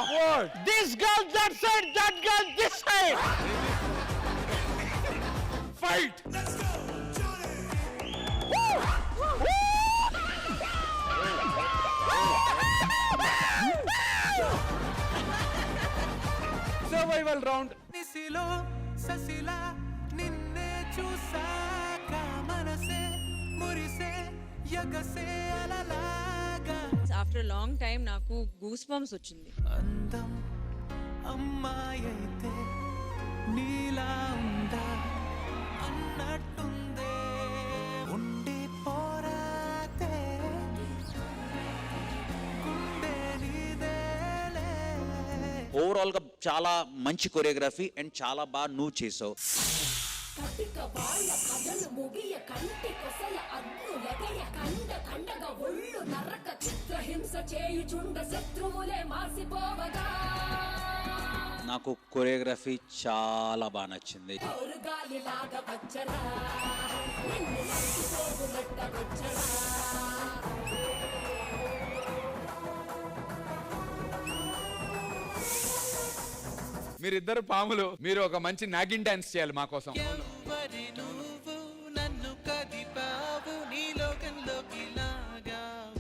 What? This girl that side, that girl this side. Fight! Let's go, Johnny! Survival round. నిసిలో ససిలా నిన్నే చూసాక మనసే మురిసే యగసే అలలాగా. After long time నాకు goose bumps వచ్చింది. అందం అమ్మాయైతే నీలా ఉందా అన్నట్టుందే ఉండి పోరాతే గుండె నీదేలే. ఓవరాల్ గా చాలా మంచి కొరియోగ్రఫీ అండ్ చాలా బాగా నువ్వు చేసావు. కటిక వాళ్ళ కథలు ముగియ కంటి కొసల అగ్నులగయ కండ కండగా ఒళ్ళు నరక చిత్రహింస చేయుచుండ శత్రువులే మాసిపోవగా. నాకు కొరియోగ్రఫీ చాలా బాగా నచ్చింది. గాలిలాగా వచ్చరా నిన్ను మర్చిపోగునట్ట వచ్చరా. మీరిద్దరు పాములు, మీరు ఒక మంచి నాగిన్ డాన్స్ చేయాలి మా కోసం. ఎవరి నువ్వు నన్ను కదిపావు నీ లోకంలోకి లాగావు.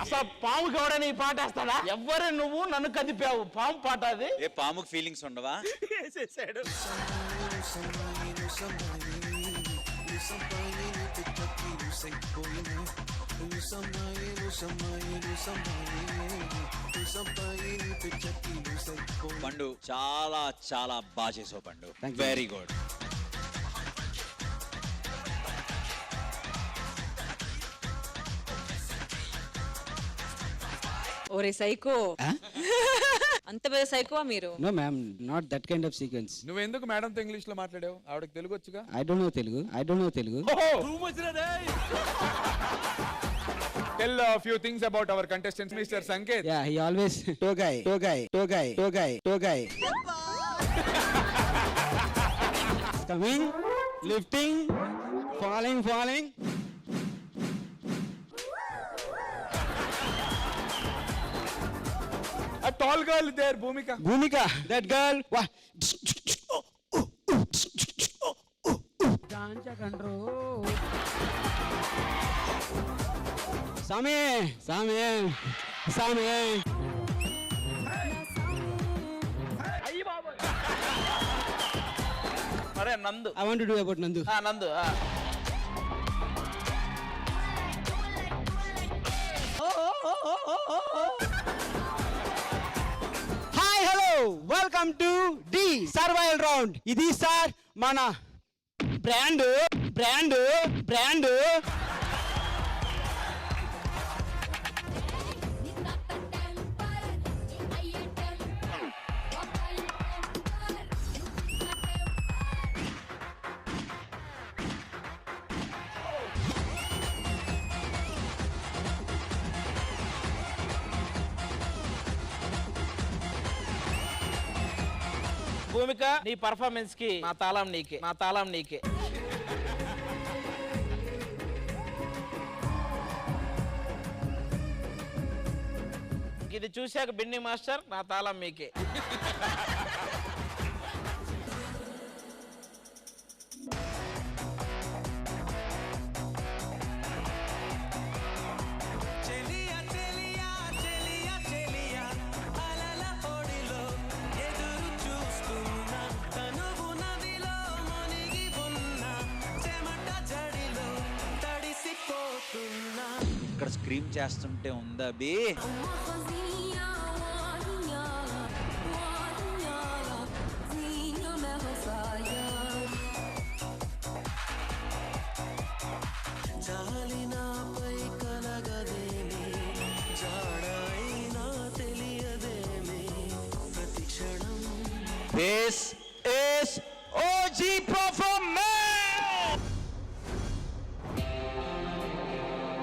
అసలు పాము ఎవడని ఈ పాట వేస్తాడా? ఎవ్వరు నువ్వు నన్ను కదిపావు, పాము పాట అది. ఏ పాముకి ఫీలింగ్స్ ఉండవా? వేసేసాడు. పండు చాలా చాలా బాగా చేసావు పండు. Very good. ఓరే సైకో, అంత పెద్ద సైకోవా మీరు? No ma'am, not that kind of sequence. నువ్వెందుకు మేడంతో ఇంగ్లీష్ లో మాట్లాడావు? ఆవిడకి Telugu వచ్చుగా. I don't know Telugu. Tell a few things about our contestants, Mr. Sanket. Yeah, he always togai. Coming, lifting, falling. A tall girl there, Bhumika. Bhumika, that girl. Wah. Same. అరే నందు, I want to do about Nandu. నందు. Hi, hello. Welcome to D Survival Round. ఇది sir మన brand. భూమిక, నీ performance కి మా తాళం నీకే. ఇది చూశాక బిన్ని మాస్టర్, నా తాళం మీకే. ఇక్కడ స్క్రీమ్ చేస్తుంటే ఉందా బి? This is OG